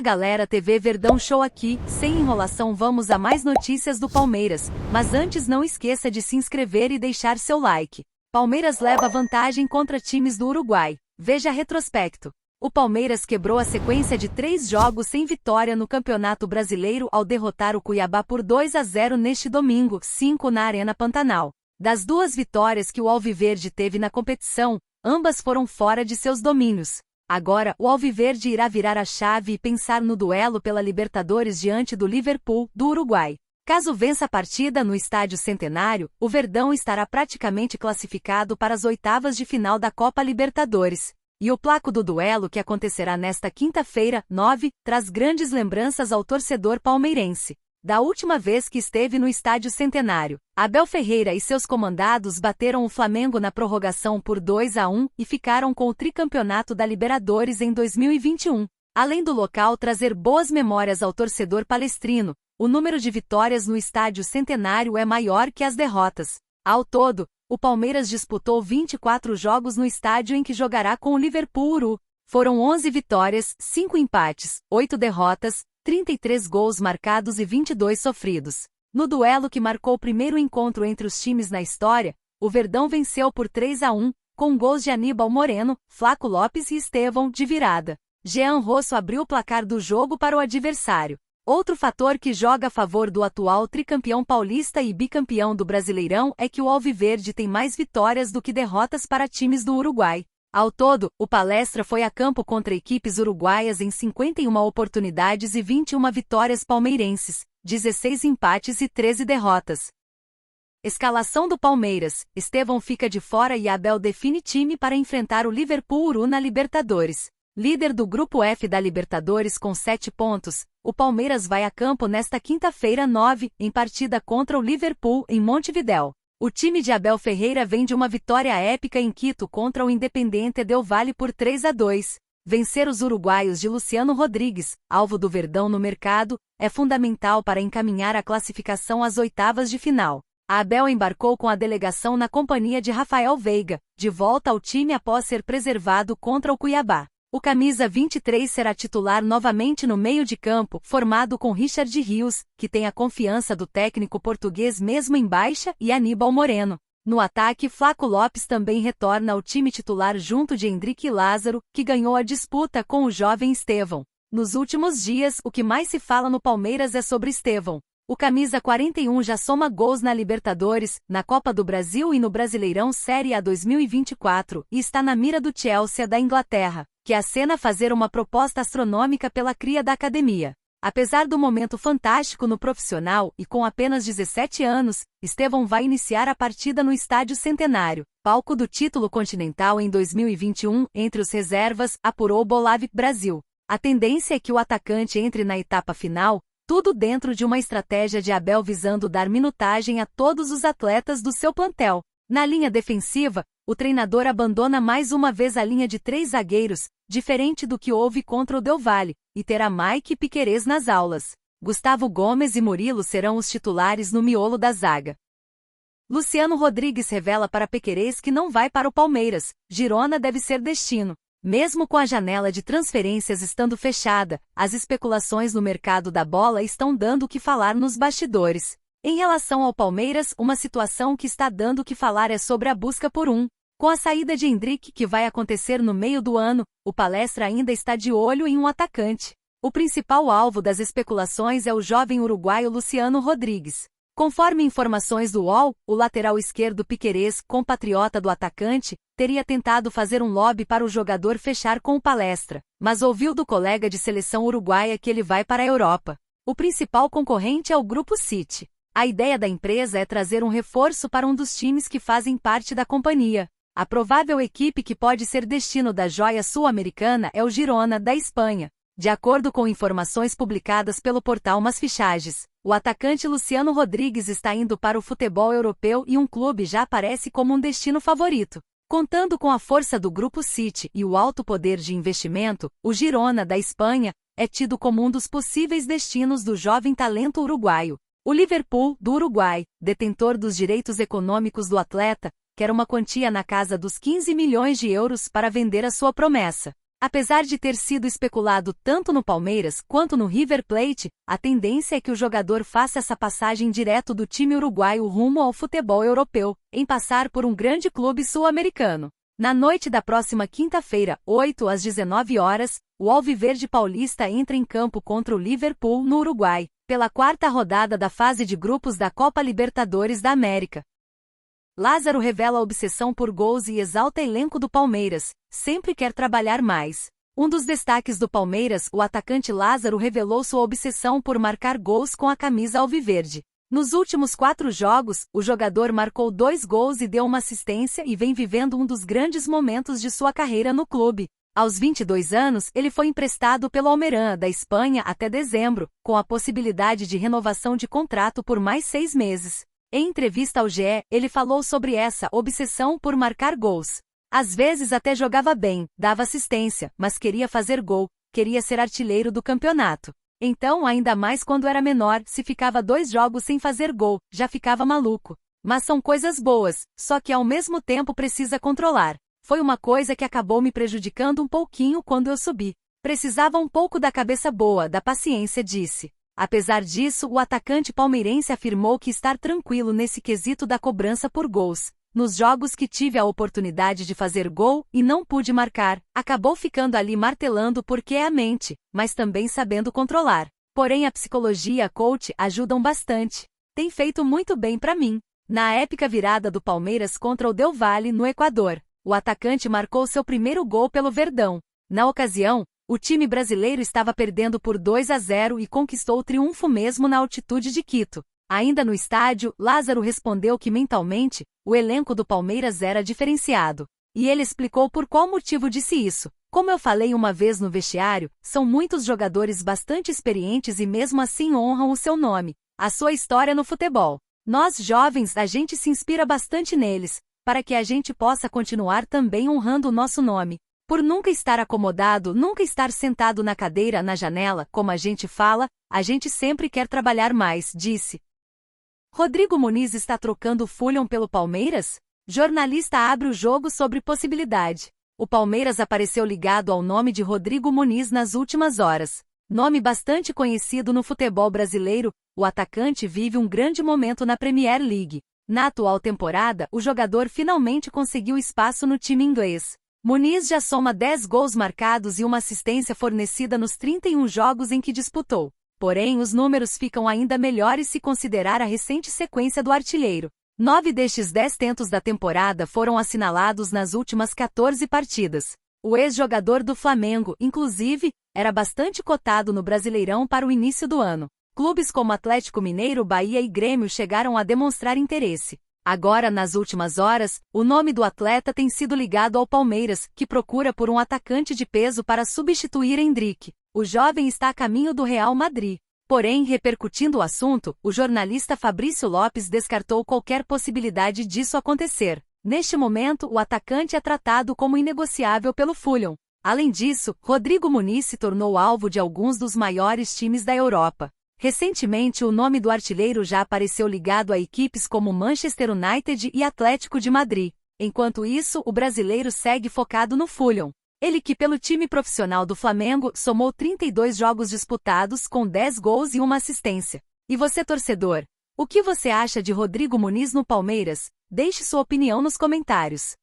Fala galera, TV Verdão Show aqui, sem enrolação vamos a mais notícias do Palmeiras, mas antes não esqueça de se inscrever e deixar seu like. Palmeiras leva vantagem contra times do Uruguai, veja retrospecto. O Palmeiras quebrou a sequência de 3 jogos sem vitória no Campeonato Brasileiro ao derrotar o Cuiabá por 2-0 neste domingo, 5 na Arena Pantanal. Das 2 vitórias que o Alviverde teve na competição, ambas foram fora de seus domínios. Agora, o Alviverde irá virar a chave e pensar no duelo pela Libertadores diante do Liverpool, do Uruguai. Caso vença a partida no Estádio Centenário, o Verdão estará praticamente classificado para as oitavas de final da Copa Libertadores. E o placo do duelo que acontecerá nesta quinta-feira, 9, traz grandes lembranças ao torcedor palmeirense. Da última vez que esteve no Estádio Centenário, Abel Ferreira e seus comandados bateram o Flamengo na prorrogação por 2-1 e ficaram com o tricampeonato da Libertadores em 2021. Além do local trazer boas memórias ao torcedor palestrino, o número de vitórias no Estádio Centenário é maior que as derrotas. Ao todo, o Palmeiras disputou 24 jogos no estádio em que jogará com o Liverpool. Foram 11 vitórias, 5 empates, 8 derrotas, 33 gols marcados e 22 sofridos. No duelo que marcou o primeiro encontro entre os times na história, o Verdão venceu por 3-1, com gols de Aníbal Moreno, Flaco Lopes e Estevão, de virada. Jean Rosso abriu o placar do jogo para o adversário. Outro fator que joga a favor do atual tricampeão paulista e bicampeão do Brasileirão é que o Alviverde tem mais vitórias do que derrotas para times do Uruguai. Ao todo, o Palestra foi a campo contra equipes uruguaias em 51 oportunidades e 21 vitórias palmeirenses, 16 empates e 13 derrotas. Escalação do Palmeiras: Estevão fica de fora e Abel define time para enfrentar o Liverpool na Libertadores. Líder do Grupo F da Libertadores com 7 pontos, o Palmeiras vai a campo nesta quinta-feira 9, em partida contra o Liverpool em Montevidéu. O time de Abel Ferreira vem de uma vitória épica em Quito contra o Independiente del Valle por 3-2. Vencer os uruguaios de Luciano Rodrigues, alvo do Verdão no mercado, é fundamental para encaminhar a classificação às oitavas de final. A Abel embarcou com a delegação na companhia de Rafael Veiga, de volta ao time após ser preservado contra o Cuiabá. O camisa 23 será titular novamente no meio de campo, formado com Richard Rios, que tem a confiança do técnico português mesmo em baixa, e Aníbal Moreno. No ataque, Flaco Lopes também retorna ao time titular junto de Hendrick e Lázaro, que ganhou a disputa com o jovem Estevão. Nos últimos dias, o que mais se fala no Palmeiras é sobre Estevão. O camisa 41 já soma gols na Libertadores, na Copa do Brasil e no Brasileirão Série A 2024, e está na mira do Chelsea da Inglaterra, que acena fazer uma proposta astronômica pela cria da academia. Apesar do momento fantástico no profissional e com apenas 17 anos, Estevão vai iniciar a partida no Estádio Centenário, palco do título continental em 2021, entre os reservas, apurou o Bolave Brasil. A tendência é que o atacante entre na etapa final, tudo dentro de uma estratégia de Abel visando dar minutagem a todos os atletas do seu plantel. Na linha defensiva, o treinador abandona mais uma vez a linha de 3 zagueiros, diferente do que houve contra o Del Valle, e terá Mike e Piquerez nas aulas. Gustavo Gomes e Murilo serão os titulares no miolo da zaga. Luciano Rodrigues revela para Piquerez que não vai para o Palmeiras, Girona deve ser destino. Mesmo com a janela de transferências estando fechada, as especulações no mercado da bola estão dando o que falar nos bastidores. Em relação ao Palmeiras, uma situação que está dando o que falar é sobre a busca por Com a saída de Hendrick que vai acontecer no meio do ano, o Palestra ainda está de olho em um atacante. O principal alvo das especulações é o jovem uruguaio Luciano Rodrigues. Conforme informações do UOL, o lateral esquerdo Piquerez, compatriota do atacante, teria tentado fazer um lobby para o jogador fechar com o Palestra, mas ouviu do colega de seleção uruguaia que ele vai para a Europa. O principal concorrente é o Grupo City. A ideia da empresa é trazer um reforço para um dos times que fazem parte da companhia. A provável equipe que pode ser destino da joia sul-americana é o Girona, da Espanha. De acordo com informações publicadas pelo portal Mas Fichajes, o atacante Luciano Rodrigues está indo para o futebol europeu e um clube já aparece como um destino favorito. Contando com a força do Grupo City e o alto poder de investimento, o Girona, da Espanha, é tido como um dos possíveis destinos do jovem talento uruguaio. O Liverpool, do Uruguai, detentor dos direitos econômicos do atleta, quer uma quantia na casa dos 15 milhões de euros para vender a sua promessa. Apesar de ter sido especulado tanto no Palmeiras quanto no River Plate, a tendência é que o jogador faça essa passagem direto do time uruguaio rumo ao futebol europeu, em passar por um grande clube sul-americano. Na noite da próxima quinta-feira, 8h às 19h, o Alviverde Paulista entra em campo contra o Liverpool, no Uruguai, pela quarta rodada da fase de grupos da Copa Libertadores da América. Lázaro revela obsessão por gols e exalta elenco do Palmeiras, sempre quer trabalhar mais. Um dos destaques do Palmeiras, o atacante Lázaro revelou sua obsessão por marcar gols com a camisa alviverde. Nos últimos 4 jogos, o jogador marcou 2 gols e deu uma assistência e vem vivendo um dos grandes momentos de sua carreira no clube. Aos 22 anos, ele foi emprestado pelo Almería, da Espanha, até dezembro, com a possibilidade de renovação de contrato por mais 6 meses. Em entrevista ao GE, ele falou sobre essa obsessão por marcar gols. Às vezes até jogava bem, dava assistência, mas queria fazer gol, queria ser artilheiro do campeonato. Então, ainda mais quando era menor, se ficava 2 jogos sem fazer gol, já ficava maluco. Mas são coisas boas, só que ao mesmo tempo precisa controlar. Foi uma coisa que acabou me prejudicando um pouquinho quando eu subi. Precisava um pouco da cabeça boa, da paciência, disse. Apesar disso, o atacante palmeirense afirmou que estar tranquilo nesse quesito da cobrança por gols. Nos jogos que tive a oportunidade de fazer gol e não pude marcar, acabou ficando ali martelando porque é a mente, mas também sabendo controlar. Porém a psicologia e a coach ajudam bastante. Tem feito muito bem pra mim. Na épica virada do Palmeiras contra o Del Valle, no Equador, o atacante marcou seu primeiro gol pelo Verdão. Na ocasião, o time brasileiro estava perdendo por 2-0 e conquistou o triunfo mesmo na altitude de Quito. Ainda no estádio, Lázaro respondeu que mentalmente, o elenco do Palmeiras era diferenciado. E ele explicou por qual motivo disse isso. Como eu falei uma vez no vestiário, são muitos jogadores bastante experientes e mesmo assim honram o seu nome, a sua história no futebol. Nós jovens, a gente se inspira bastante neles, para que a gente possa continuar também honrando o nosso nome. Por nunca estar acomodado, nunca estar sentado na cadeira, na janela, como a gente fala, a gente sempre quer trabalhar mais, disse. Rodrigo Muniz está trocando o Fulham pelo Palmeiras? Jornalista abre o jogo sobre possibilidade. O Palmeiras apareceu ligado ao nome de Rodrigo Muniz nas últimas horas. Nome bastante conhecido no futebol brasileiro, o atacante vive um grande momento na Premier League. Na atual temporada, o jogador finalmente conseguiu espaço no time inglês. Muniz já soma 10 gols marcados e uma assistência fornecida nos 31 jogos em que disputou. Porém, os números ficam ainda melhores se considerar a recente sequência do artilheiro. 9 destes 10 tentos da temporada foram assinalados nas últimas 14 partidas. O ex-jogador do Flamengo, inclusive, era bastante cotado no Brasileirão para o início do ano. Clubes como Atlético Mineiro, Bahia e Grêmio chegaram a demonstrar interesse. Agora, nas últimas horas, o nome do atleta tem sido ligado ao Palmeiras, que procura por um atacante de peso para substituir Endrick. O jovem está a caminho do Real Madrid. Porém, repercutindo o assunto, o jornalista Fabrício Lopes descartou qualquer possibilidade disso acontecer. Neste momento, o atacante é tratado como inegociável pelo Fulham. Além disso, Rodrigo Muniz se tornou alvo de alguns dos maiores times da Europa. Recentemente, o nome do artilheiro já apareceu ligado a equipes como Manchester United e Atlético de Madrid. Enquanto isso, o brasileiro segue focado no Fulham. Ele que pelo time profissional do Flamengo somou 32 jogos disputados com 10 gols e uma assistência. E você, torcedor? O que você acha de Rodrigo Muniz no Palmeiras? Deixe sua opinião nos comentários.